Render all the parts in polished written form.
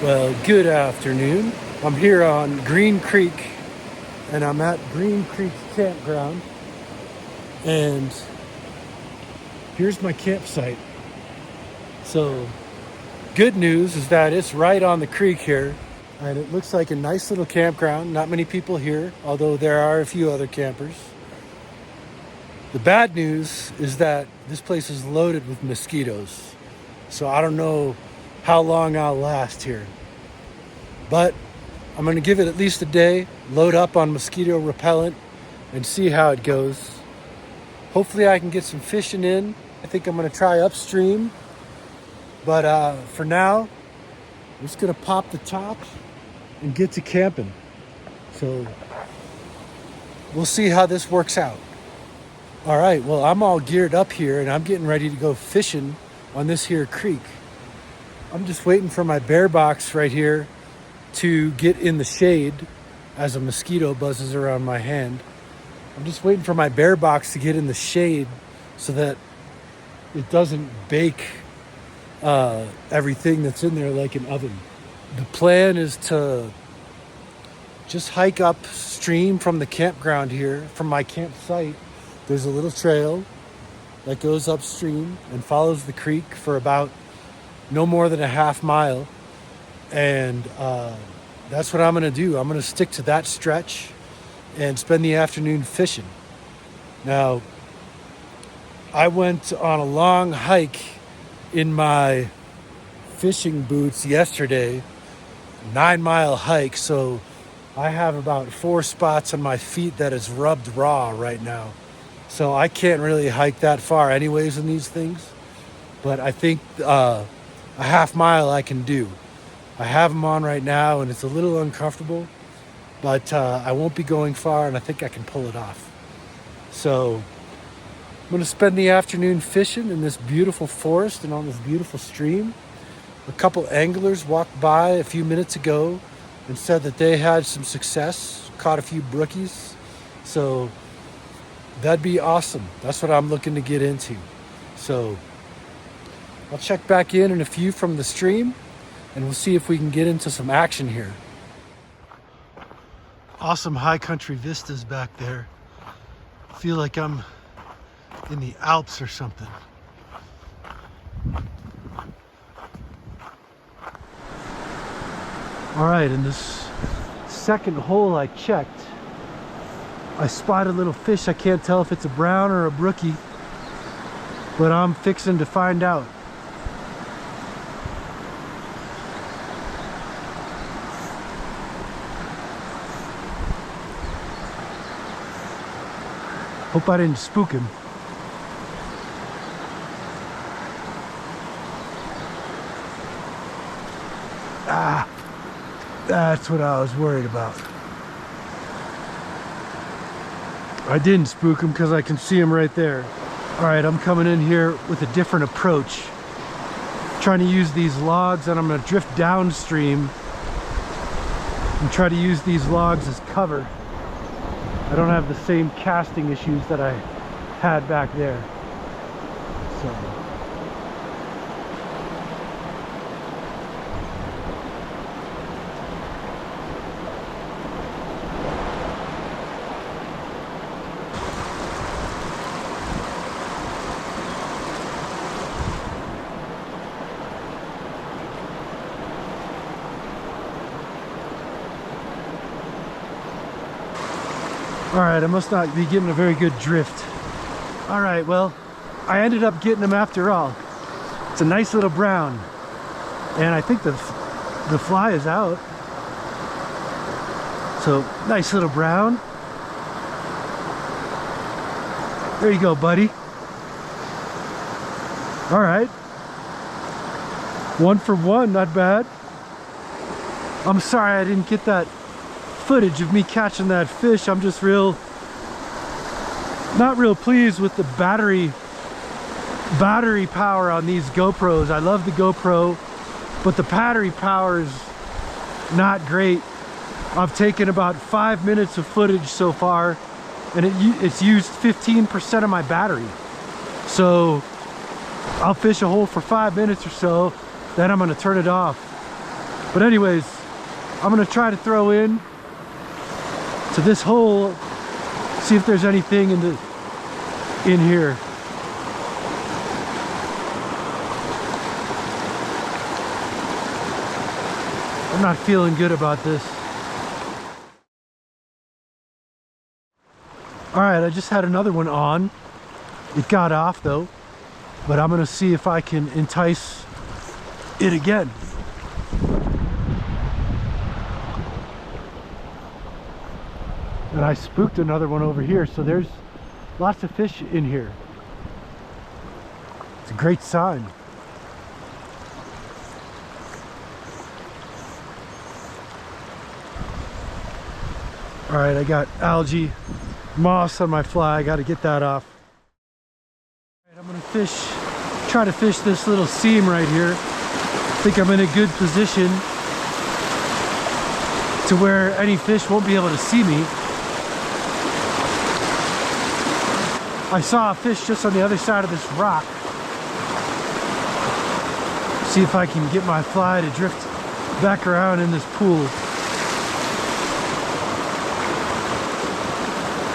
Well, good afternoon. I'm here on Green Creek, and I'm at Green Creek Campground. And here's my campsite. So, good news is that it's right on the creek here, and it looks like a nice little campground. Not many people here, although there are a few other campers. The bad news is that this place is loaded with mosquitoes. So, I don't know how long I'll last here. But I'm going to give it at least a day, load up on mosquito repellent, and see how it goes. Hopefully I can get some fishing in. I think I'm going to try upstream. But for now, I'm just going to pop the top and get to camping. So we'll see how this works out. All right, well, I'm all geared up here, and I'm getting ready to go fishing on this here creek. I'm just waiting for my bear box right here to get in the shade as a mosquito buzzes around my hand. I'm just waiting for my bear box to get in the shade so that it doesn't bake everything that's in there like an oven. The plan is to just hike upstream from the campground here, from my campsite. There's a little trail that goes upstream and follows the creek for about no more than a half mile. And that's what I'm going to do. I'm going to stick to that stretch and spend the afternoon fishing. Now, I went on a long hike in my fishing boots yesterday, 9-mile hike. So I have about 4 spots on my feet that is rubbed raw right now. So I can't really hike that far anyways in these things. But I think a half mile I can do. I have them on right now, and it's a little uncomfortable, but I won't be going far, and I think I can pull it off. So I'm going to spend the afternoon fishing in this beautiful forest and on this beautiful stream. A couple anglers walked by a few minutes ago and said that they had some success, caught a few brookies. So that'd be awesome. That's what I'm looking to get into. So I'll check back in a few from the stream, and we'll see if we can get into some action here. Awesome high country vistas back there. I feel like I'm in the Alps or something. All right, in this second hole I checked, I spotted a little fish. I can't tell if it's a brown or a brookie, but I'm fixing to find out. Hope I didn't spook him. Ah, that's what I was worried about. I didn't spook him because I can see him right there. All right, I'm coming in here with a different approach. Trying to use these logs, and I'm going to drift downstream and try to use these logs as cover. I don't have the same casting issues that I had back there. So all right, I must not be getting a very good drift. All right, well, I ended up getting him after all. It's a nice little brown, and I think the fly is out. So nice little brown. There you go, buddy. All right, 1 for 1, not bad. I'm sorry I didn't get that footage of me catching that fish. I'm just not real pleased with the battery power on these GoPros. I love the GoPro, but the battery power is not great. I've taken about 5 minutes of footage so far, and it's used 15% of my battery. So I'll fish a hole for 5 minutes or so, then I'm going to turn it off. But anyways, I'm gonna try to throw in to this hole, see if there's anything in here. I'm not feeling good about this. All right, I just had another one on. It got off though, but I'm gonna see if I can entice it again. And I spooked another one over here, so there's lots of fish in here. It's a great sign. All right, I got algae moss on my fly. I got to get that off. All right, I'm gonna try to fish this little seam right here. I think I'm in a good position to where any fish won't be able to see me. I saw a fish just on the other side of this rock. See if I can get my fly to drift back around in this pool.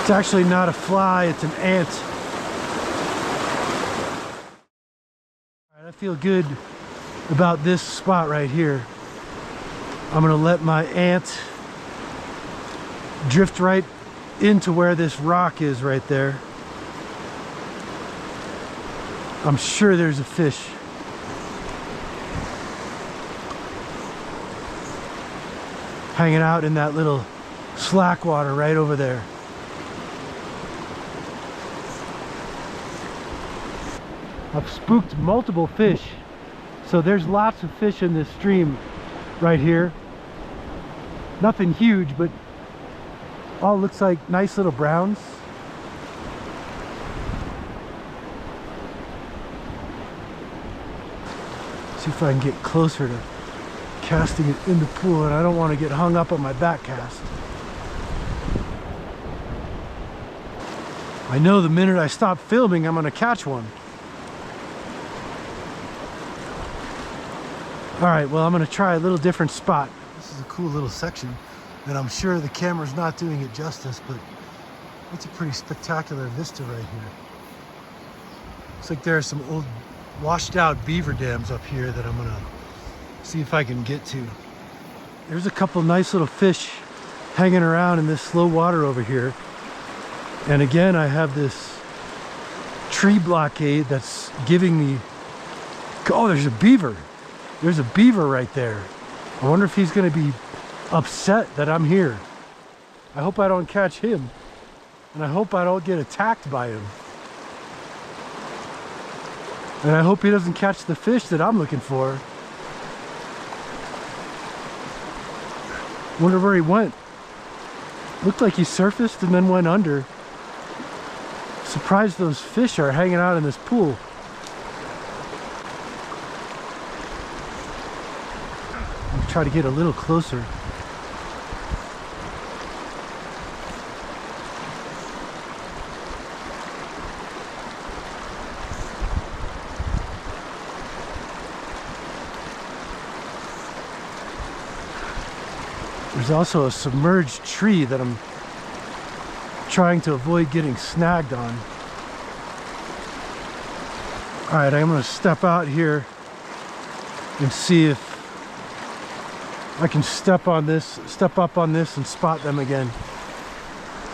It's actually not a fly, it's an ant. All right, I feel good about this spot right here. I'm gonna let my ant drift right into where this rock is right there. I'm sure there's a fish. Hanging out in that little slack water right over there. I've spooked multiple fish, so there's lots of fish in this stream right here. Nothing huge, but all looks like nice little browns. See if I can get closer to casting it in the pool, and I don't want to get hung up on my back cast. I know the minute I stop filming, I'm going to catch one. All right, well, I'm gonna try a little different spot. This is a cool little section, and I'm sure the camera's not doing it justice, but it's a pretty spectacular vista right here. Looks like there are some old washed out beaver dams up here that I'm gonna see if I can get to. There's a couple nice little fish hanging around in this slow water over here. And again, I have this tree blockade that's giving me, oh, there's a beaver. There's a beaver right there. I wonder if he's gonna be upset that I'm here. I hope I don't catch him. And I hope I don't get attacked by him. And I hope he doesn't catch the fish that I'm looking for. Wonder where he went. Looked like he surfaced and then went under. Surprised those fish are hanging out in this pool. Try to get a little closer. There's also a submerged tree that I'm trying to avoid getting snagged on. All right, I'm gonna step out here and see if I can step up on this and spot them again.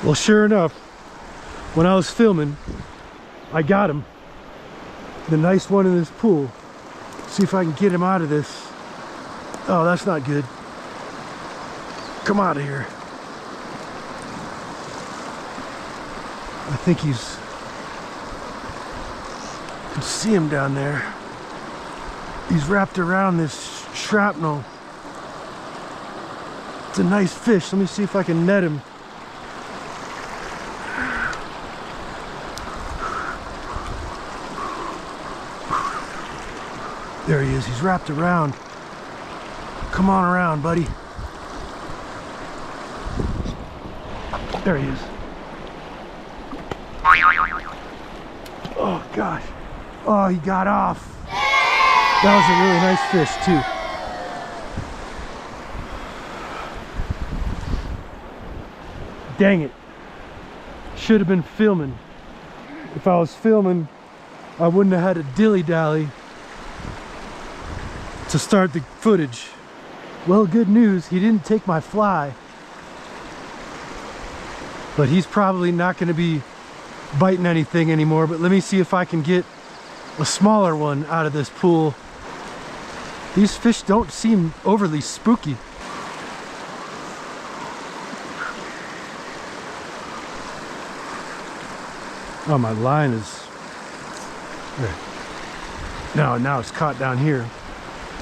Well, sure enough, when I was filming, I got him. The nice one in this pool. See if I can get him out of this. Oh, that's not good. Come out of here. I think you can see him down there. He's wrapped around this shrapnel. It's a nice fish. Let me see if I can net him. There he is. He's wrapped around. Come on around, buddy. There he is. Oh, gosh. Oh, he got off. That was a really nice fish, too. Dang it. Should have been filming. If I was filming, I wouldn't have had a dilly-dally to start the footage. Well, good news, he didn't take my fly. But he's probably not going to be biting anything anymore. But let me see if I can get a smaller one out of this pool. These fish don't seem overly spooky. Oh, my line is... No, now it's caught down here.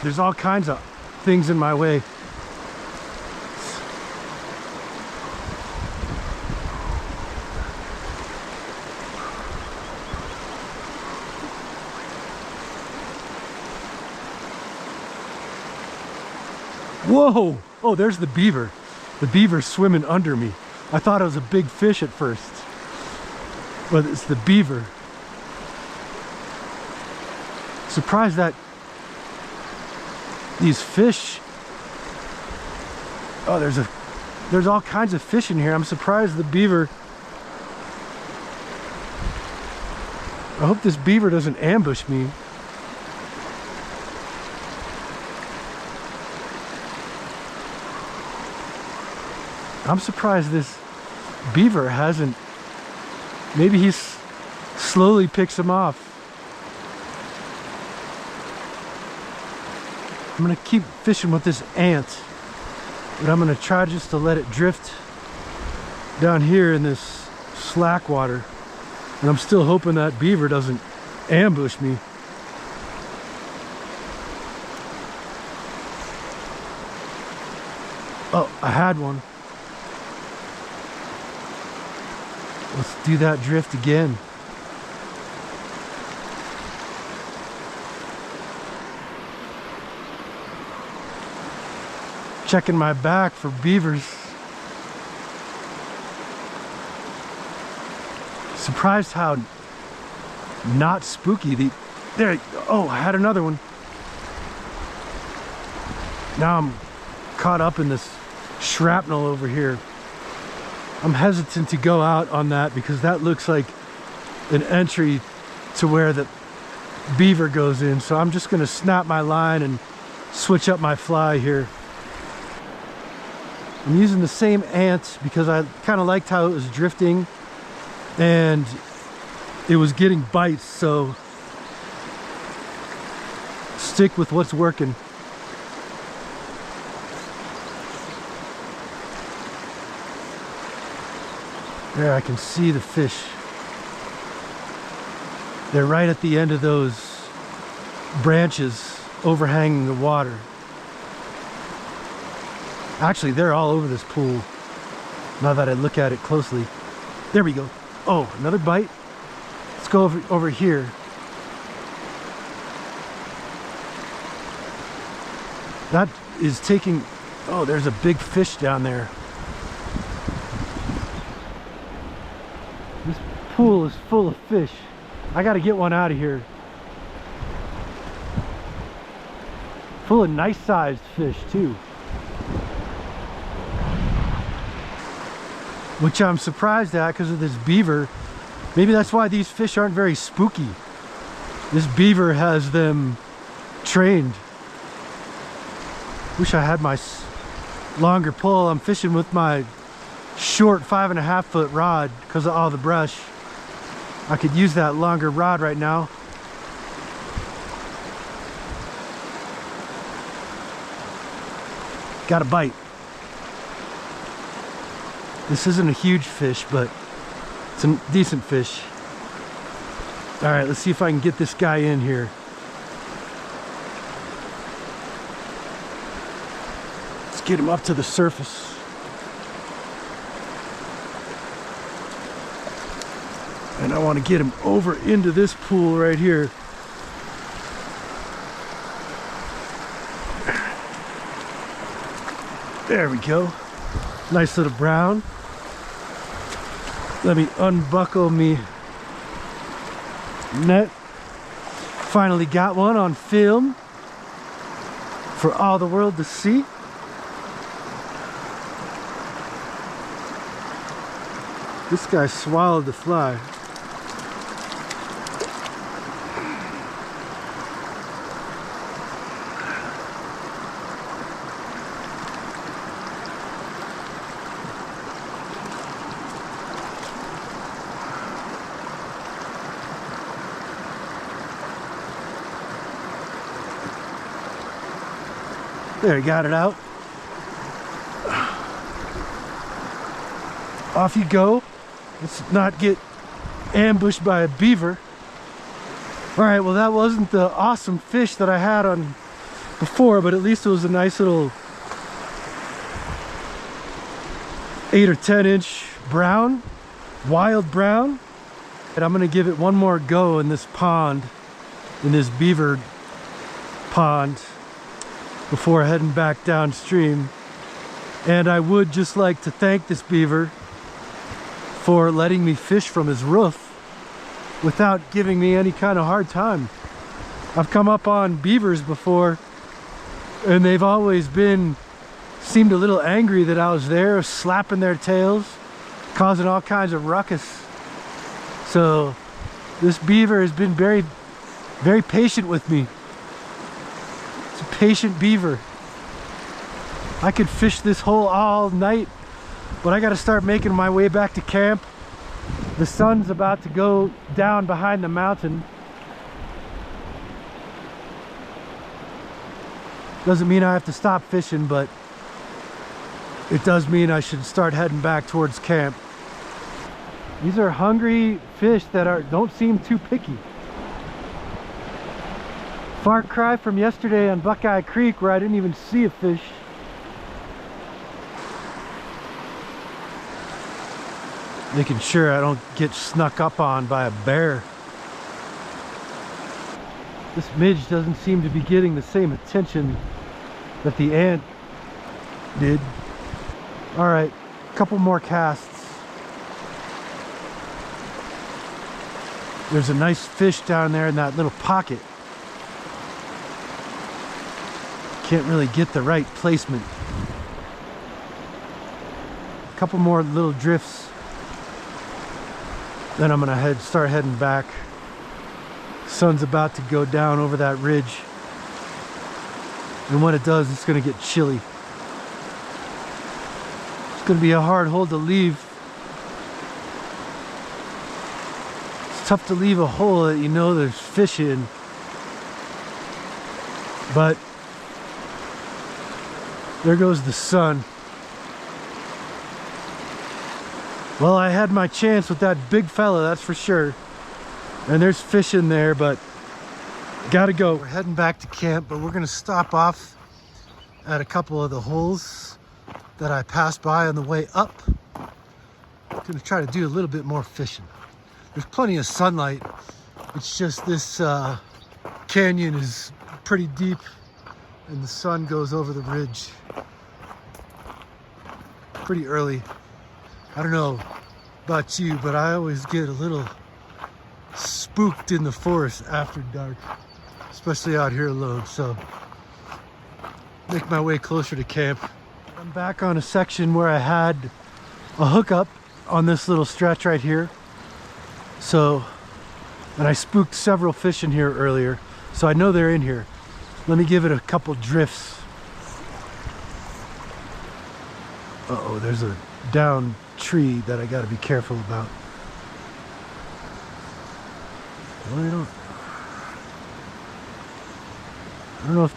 There's all kinds of things in my way. Whoa! Oh, there's the beaver. The beaver's swimming under me. I thought it was a big fish at first. But it's the beaver. Surprised that these fish... Oh, there's all kinds of fish in here. I'm surprised the beaver... I hope this beaver doesn't ambush me. I'm surprised this beaver hasn't... Maybe he slowly picks him off. I'm gonna keep fishing with this ant, but I'm gonna try just to let it drift down here in this slack water. And I'm still hoping that beaver doesn't ambush me. Oh, I had one. Let's do that drift again. Checking my back for beavers. Surprised how not spooky there. Oh, I had another one. Now I'm caught up in this shrapnel over here. I'm hesitant to go out on that because that looks like an entry to where the beaver goes in. So I'm just gonna snap my line and switch up my fly here. I'm using the same ant because I kind of liked how it was drifting and it was getting bites, so stick with what's working. There, I can see the fish. They're right at the end of those branches overhanging the water. Actually, they're all over this pool, now that I look at it closely. There we go. Oh, another bite. Let's go over here. That is taking... Oh, there's a big fish down there. This pool is full of fish. I gotta get one out of here. Full of nice sized fish too. Which I'm surprised at because of this beaver. Maybe that's why these fish aren't very spooky. This beaver has them trained. Wish I had my longer pole. I'm fishing with my short 5.5 foot rod because of all the brush. I could use that longer rod right now. Got a bite. This isn't a huge fish, but it's a decent fish. All right, let's see if I can get this guy in here. Let's get him up to the surface. And I want to get him over into this pool right here. There we go. Nice little brown. Let me unbuckle me net. Finally got one on film for all the world to see. This guy swallowed the fly. There, he got it out. Off you go. Let's not get ambushed by a beaver. All right, well, that wasn't the awesome fish that I had on before, but at least it was a nice little 8 or 10 inch brown, wild brown. And I'm gonna give it one more go in this pond, in this beaver pond, before heading back downstream. And I would just like to thank this beaver for letting me fish from his roof without giving me any kind of hard time. I've come up on beavers before and they've always seemed a little angry that I was there, slapping their tails, causing all kinds of ruckus. So this beaver has been very, very patient with me. It's a patient beaver. I could fish this hole all night, but I got to start making my way back to camp. The sun's about to go down behind the mountain. Doesn't mean I have to stop fishing, but it does mean I should start heading back towards camp. These are hungry fish that don't seem too picky. Far cry from yesterday on Buckeye Creek where I didn't even see a fish. Making sure I don't get snuck up on by a bear. This midge doesn't seem to be getting the same attention that the ant did. All right, a couple more casts. There's a nice fish down there in that little pocket. Can't really get the right placement. A couple more little drifts. Then I'm gonna start heading back. Sun's about to go down over that ridge. And when it does, it's gonna get chilly. It's gonna be a hard hole to leave. It's tough to leave a hole that you know there's fish in. But there goes the sun. Well, I had my chance with that big fella, that's for sure. And there's fish in there, but gotta go. We're heading back to camp, but we're gonna stop off at a couple of the holes that I passed by on the way up. I'm gonna try to do a little bit more fishing. There's plenty of sunlight. It's just this canyon is pretty deep and the sun goes over the ridge pretty early. I don't know about you, but I always get a little spooked in the forest after dark, especially out here alone. So make my way closer to camp. I'm back on a section where I had a hookup on this little stretch right here. And I spooked several fish in here earlier, so I know they're in here. Let me give it a couple drifts. Uh-oh, there's a down tree that I gotta be careful about. Well, I don't know if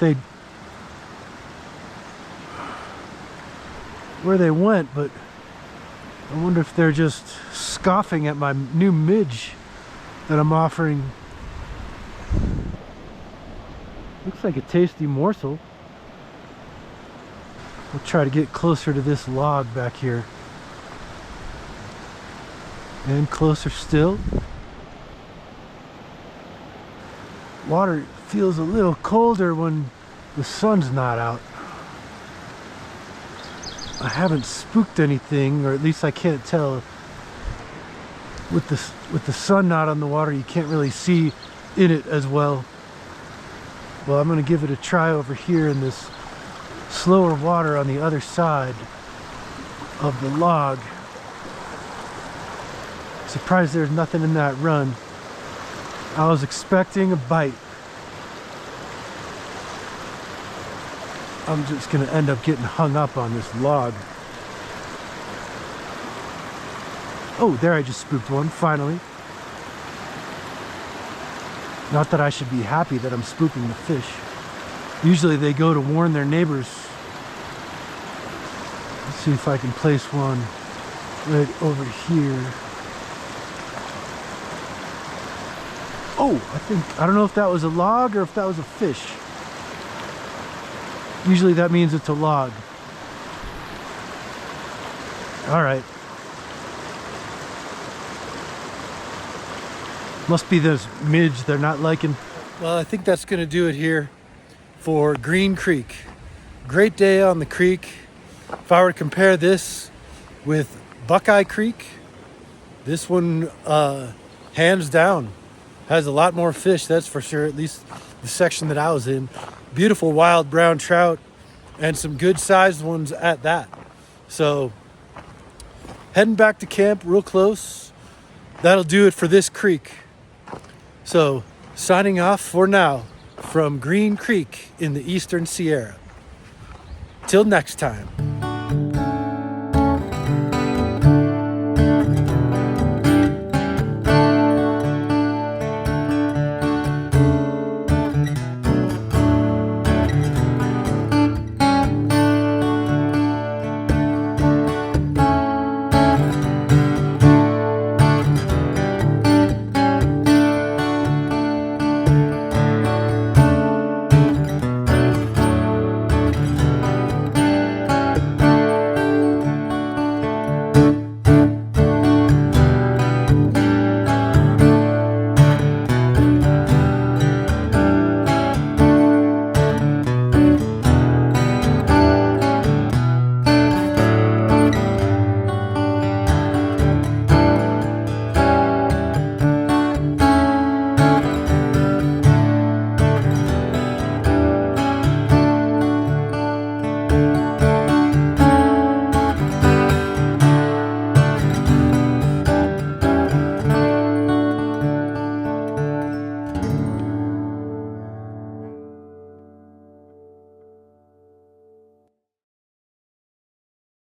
where they went, but I wonder if they're just scoffing at my new midge that I'm offering. Looks like a tasty morsel. We'll try to get closer to this log back here. And closer still. Water feels a little colder when the sun's not out. I haven't spooked anything, or at least I can't tell. With the sun not on the water, you can't really see in it as well. Well, I'm gonna give it a try over here in this slower water on the other side of the log. Surprised there's nothing in that run. I was expecting a bite. I'm just gonna end up getting hung up on this log. Oh, there I just spooked one, finally. Not that I should be happy that I'm spooking the fish. Usually they go to warn their neighbors. Let's see if I can place one right over here. Oh, I don't know if that was a log or if that was a fish. Usually that means it's a log. All right. Must be this midge they're not liking. Well, I think that's gonna do it here for Green Creek. Great day on the creek. If I were to compare this with Buckeye Creek, this one, hands down, has a lot more fish, that's for sure, at least the section that I was in. Beautiful wild brown trout and some good sized ones at that. So heading back to camp real close. That'll do it for this creek. So signing off for now from Green Creek in the Eastern Sierra. Till next time.